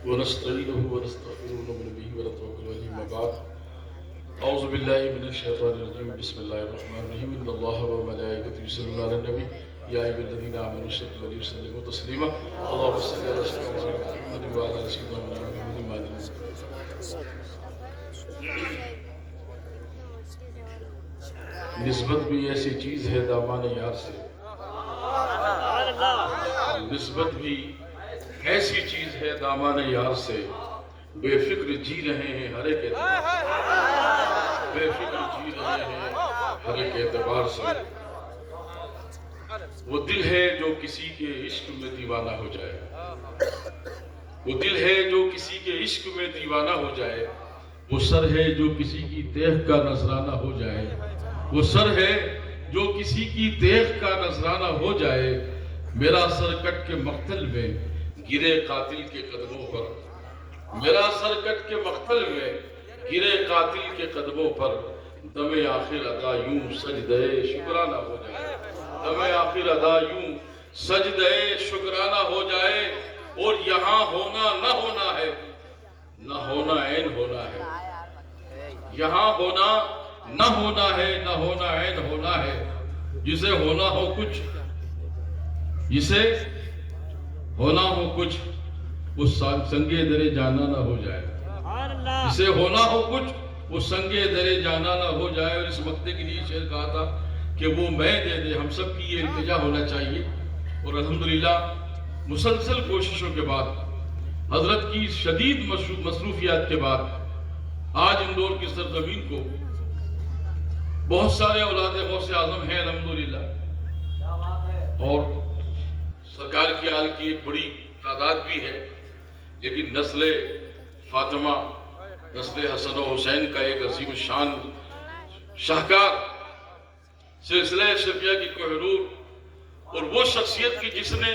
ونستعينه ونستغفره ونؤمن به ونتوكل عليه أما بعد أعوذ بالله من الشيطان الرجيم بسم الله الرحمن الرحيم إن الله وملائكته يصلون على النبي يا أيها الذين آمنوا صلوا عليه وسلموا تسليما اللهم صل على سيدنا محمد وعلى آل سيدنا محمد نسبت بھی ایسی چیز ہے دامان یار سے، نسبت بھی ایسی چیز ہے دامان یار سے، بے فکر جی رہے ہیں ہر ایک اعتبار سے، بے فکر جی رہے ہیں ہر ایک اعتبار سے۔ وہ دل ہے جو کسی کے عشق میں دیوانہ ہو جائے، وہ دل ہے جو کسی کے عشق میں دیوانہ ہو جائے، وہ سر ہے جو کسی کی دیکھ کا نذرانہ ہو جائے، وہ سر ہے جو کسی کی دیکھ کا نذرانہ ہو جائے، میرا سر کٹ کے مقتل میں گرے قاتل کے قدموں پر، میرا سر کٹ کے مقتل میں گرے قاتل کے قدموں پر، دم آخر ادا یوں سجدہ شکرانہ ہو جائے، دم آخر ادا یوں سجدہ شکرانہ ہو جائے، اور یہاں ہونا نہ ہونا ہے، نہ ہونا عین ہونا ہے، یہاں ہونا نہ ہونا ہے، نہ ہونا عین ہونا ہے، جسے ہونا ہو کچھ، جسے ہونا ہو کچھ، وہ سنگے درے جانا نہ ہو جائے، جسے ہونا ہو کچھ وہ سنگے درے جانا نہ ہو جائے۔ اور اس مقطع کے لیے شعر کہا تھا کہ وہ میں دے دے، ہم سب کی یہ التجا ہونا چاہیے۔ اور الحمدللہ مسلسل کوششوں کے بعد، حضرت کی شدید مصروفیات کے بعد، آج اندور کی سرزمین کو بہت سارے اولاد غوث اعظم ہیں الحمدللہ، اور سرکار کی آل کی ایک بڑی تعداد بھی ہے، لیکن نسل فاطمہ، نسل حسن و حسین کا ایک عظیم شان شاہکار سلسلہ اشرفیہ کی کوہنور، اور وہ شخصیت کی جس نے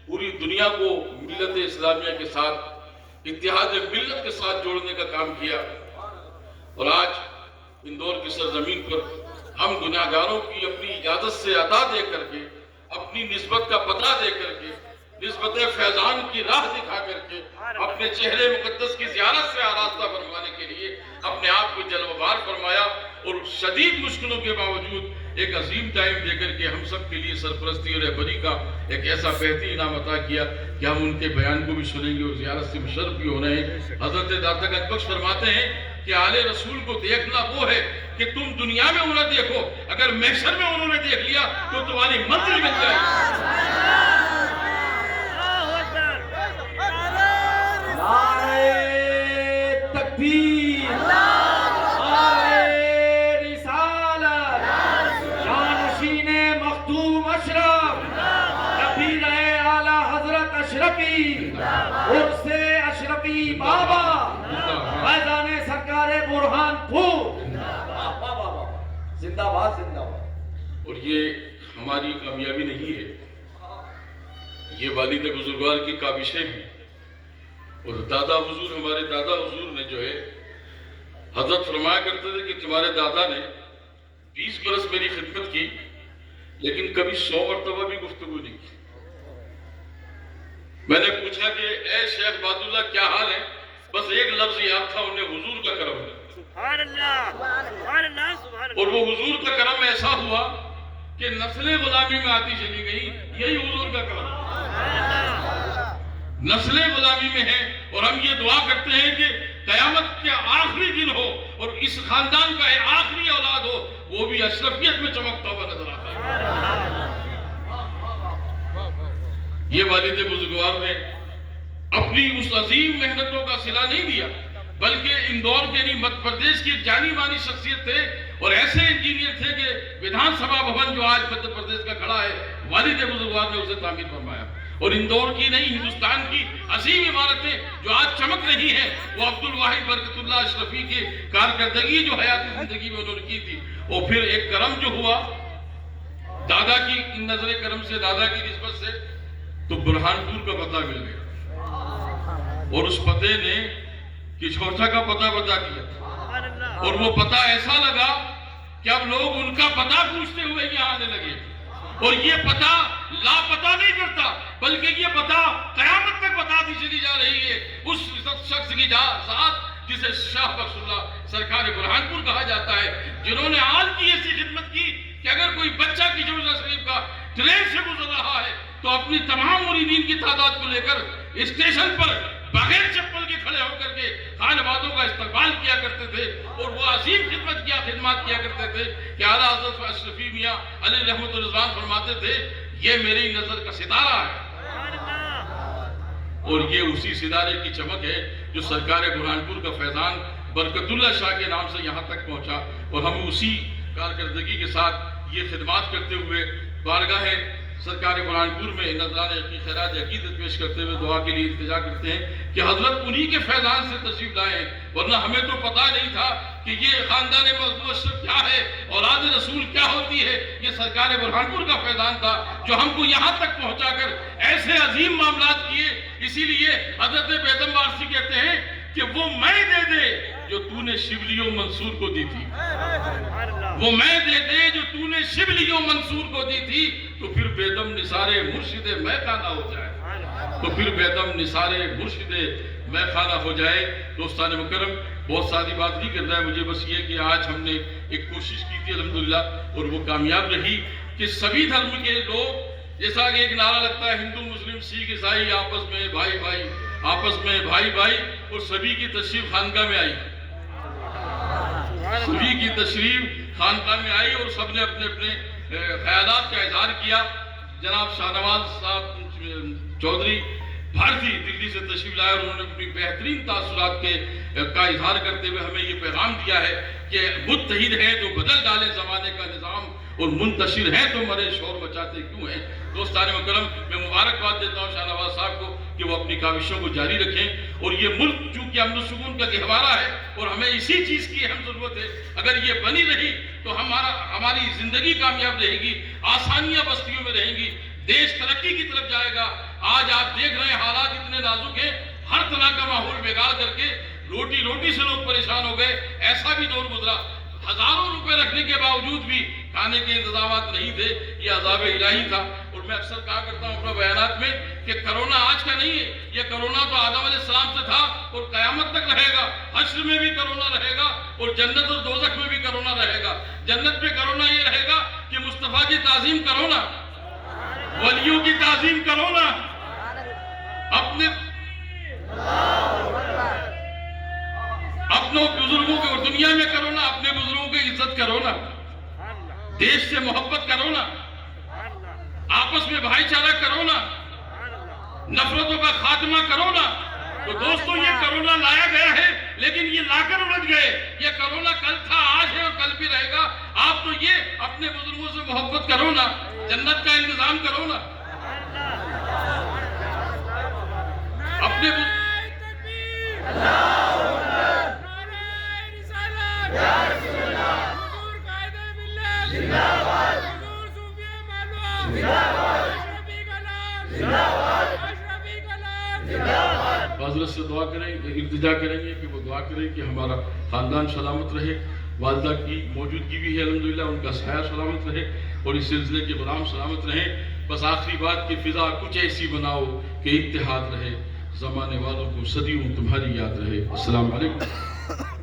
پوری دنیا کو ملت اسلامیہ کے ساتھ، اتحاد ملت کے ساتھ جوڑنے کا کام کیا۔ اور آج اندور کی سرزمین پر ہم گناہگاروں کی اپنی اجازت سے عطا دے کر کے، اپنی نسبت کا پتہ دے کر کے، نسبت فیضان کی راہ دکھا کر کے، اپنے چہرے مقدس کی زیارت سے آراستہ فرمانے کے لیے اپنے آپ کو جلوہ فرمایا، اور شدید مشکلوں کے باوجود ایک عظیم ٹائم دے کر کے ہم سب کے لیے سرپرستی اور رہبری کا ایک ایسا بہترین انعام عطا کیا کہ ہم ان کے بیان کو بھی سنیں گے اور زیارت سے مشرف بھی ہو رہے ہیں۔ حضرت داتا گنج بخش فرماتے ہیں کہ آل رسول کو دیکھنا وہ ہے کہ تم دنیا میں انہیں دیکھو، اگر محشر میں انہوں نے دیکھ لیا تو تمہاری منزل مل جائے۔ نعرہ تکبیر، نعرہ رسالت، جانشین مختوم اشرف، نبی رہے اعلیٰ حضرت اشرفی، عرص اشرفی بابا، فیضان سرکار برہان پور، زندہ باد زندہ باد۔ اور یہ ہماری کامیابی نہیں ہے، یہ والد بزرگوار کی کاوشیں ہیں۔ اور دادا حضور، ہمارے دادا حضور نے جو ہے، حضرت فرمایا کرتے تھے کہ تمہارے دادا نے 20 برس میری خدمت کی، لیکن کبھی 100 مرتبہ بھی گفتگو نہیں کی۔ میں نے پوچھا کہ اے شیخ بہاد اللہ کیا حال ہے؟ بس ایک لفظ یاد تھا انہیں، حضور کا کرم ہے۔ اور وہ حضور کا کرم ایسا ہوا کہ نسل غلامی میں آتی چلی گئی، یہی حضور کا کرم، نسل غلامی میں ہے۔ اور ہم یہ دعا کرتے ہیں کہ قیامت کے آخری دن ہو اور اس خاندان کا آخری اولاد ہو، وہ بھی اشرفیت میں چمکتا ہوا نظر آتا ہے۔ یہ والد بزرگوار نے اپنی اس عظیم محنتوں کا صلہ نہیں دیا، بلکہ اندور کے یعنی مدھیہ پردیش کی ایک جانی مانی شخصیت تھے، اور ایسے انجینئر تھے کہ ودھان سبھا بھون جو آج مدھیہ پردیش کا کھڑا ہے، والد بزرگوار نے اسے تعمیر فرمایا۔ اور اندور کی نہیں، ہندوستان کی عظیم عمارتیں جو آج چمک رہی ہیں، وہ عبد الواحد برکت اللہ اشرفی کی کارکردگی جو حیاتی زندگی میں انہوں نے کی تھی۔ اور پھر ایک کرم جو ہوا دادا کی نظر کرم سے، دادا کی نسبت سے، تو برہان پور کا پتہ مل گیا، اور اس پتے نے کچھورٹا کا پتہ بتا دیا، اور وہ پتہ ایسا لگا کہ اب لوگ ان کا پتہ پوچھتے ہوئے یہاں آنے لگے۔ اور یہ پتہ لاپتہ نہیں کرتا، بلکہ یہ پتہ قیامت تک بتا دی چلی جا رہی ہے اس شخص کی ذات جسے شاہ بخش اللہ سرکار برہان پور کہا جاتا ہے، جنہوں نے آج کی ایسی خدمت کی کہ اگر کوئی بچہ کشور شریف کا ٹرین سے گزر رہا ہے تو اپنی تمام مریدین کی تعداد کو لے کر اسٹیشن پر بغیر چپل کے کھڑے ہو کر کے خانوادوں کا استقبال کیا کرتے تھے، اور وہ عظیم خدمات کیا کرتے تھے کہ اعلیٰ حضرت اشرفی میاں علی رحمت الرضوان فرماتے تھے یہ میری نظر کا ستارہ ہے، اور یہ اسی ستارے کی چمک ہے جو سرکار برہان پور کا فیضان برکت اللہ شاہ کے نام سے یہاں تک پہنچا، اور ہم اسی کارکردگی کے ساتھ یہ خدمات کرتے ہوئے بارگاہ سرکار برہان پور میں نذرانے خیرات عقیدت پیش کرتے ہوئے دعا کے لیے التجا کرتے ہیں کہ حضرت انہی کے فیضان سے تشریف لائے ہیں، ورنہ ہمیں تو پتہ نہیں تھا کہ یہ خاندان مبشر کیا ہے، اولاد رسول کیا ہوتی ہے۔ یہ سرکار برہان پور کا فیضان تھا جو ہم کو یہاں تک پہنچا کر ایسے عظیم معاملات کیے۔ اسی لیے حضرت بیدم وارسی کہتے ہیں کہ وہ میں دے دے جو تو نے شبلی و منصور کو دی تھی، وہ میں دے دے جو تو نے شبلی و منصور کو دی تھی، تو پھر بیدم نثار مرشد میں خانہ ہو جائے، تو پھر بیدم نثار مرشد میں خانہ ہو جائے۔ دوستان مکرم، بہت ساری بات نہیں کرنا ہے مجھے، بس یہ کہ آج ہم نے ایک کوشش کی تھی الحمدللہ اور وہ کامیاب رہی کہ سبھی دھرم کے لوگ، جیسا کہ ایک نعرہ لگتا ہے ہندو مسلم سکھ عیسائی آپس میں بھائی بھائی، آپس میں بھائی بھائی، اور سبھی کی تشریف خانقاہ میں آئی، سبھی کی تشریف خانقاہ میں آئی اور سب نے اپنے اپنے خیالات کا اظہار کیا۔ جناب شاہ نواز صاحب چودھری بھارتی دلی سے تشریف لائے اور انہوں نے اپنی بہترین تاثرات کا اظہار کرتے ہوئے ہمیں یہ پیغام دیا ہے کہ متحد ہیں تو بدل ڈالیں زمانے کا نظام، اور منتشر ہیں تو مرے شور مچاتے کیوں ہیں۔ دوستان مکرم، میں مبارکباد دیتا ہوں شاہ نواز صاحب کو کہ وہ اپنی کاوشوں کو جاری رکھیں، اور یہ ملک چونکہ امن و سکون کا گہوارہ ہے اور ہمیں اسی چیز کی اہم ضرورت ہے، اگر یہ بنی رہی تو ہماری زندگی کامیاب رہے گی، آسانیاں بستیوں میں رہیں گی، دیش ترقی کی طرف جائے گا۔ آج آپ دیکھ رہے ہیں حالات اتنے نازک ہیں، ہر طرح کا ماحول بگاڑ کر کے روٹی سے لوگ پریشان ہو گئے، ایسا بھی دور گزرا، ہزاروں روپے رکھنے کے باوجود بھی کھانے کے انتظامات نہیں تھے، یہ عذاب الہی تھا۔ اور میں اکثر کہا کرتا ہوں اپنے بیانات میں کہ کرونا آج کا نہیں ہے، یہ کرونا تو آدم علیہ السلام سے تھا اور قیامت تک رہے گا، حشر میں بھی کرونا رہے گا اور جنت اور دوزخ میں بھی کرونا رہے گا۔ جنت میں کرونا یہ رہے گا کہ مصطفیٰ کی تعظیم کرو نا، ولیوں کی تعظیم کرو نا، اپنے بزرگوں کے دنیا میں کرو نا، اپنے بزرگوں کی عزت کرو نا، دیش سے محبت کرو نا، آپس میں بھائی چارہ کرو نا، نفرتوں کا خاتمہ کرو نا۔ تو دوستو، یہ کرونا لایا گیا ہے لیکن یہ لا کر الجھ گئے، یہ کرونا کل تھا، آج ہے اور کل بھی رہے گا۔ آپ تو یہ اپنے بزرگوں سے محبت کرو نا، جنت کا انتظام کرو نا، اپنے حضرت سے دعا کریں، التجا کریں گے کہ وہ دعا کریں کہ ہمارا خاندان سلامت رہے، والدہ کی موجودگی بھی ہے الحمدللہ، ان کا سایہ سلامت رہے اور اس سلسلے کے غلام سلامت رہیں۔ بس آخری بات کہ فضا کچھ ایسی بناؤ کہ اتحاد رہے، زمانے والوں کو صدیوں تمہاری یاد رہے۔ السلام علیکم۔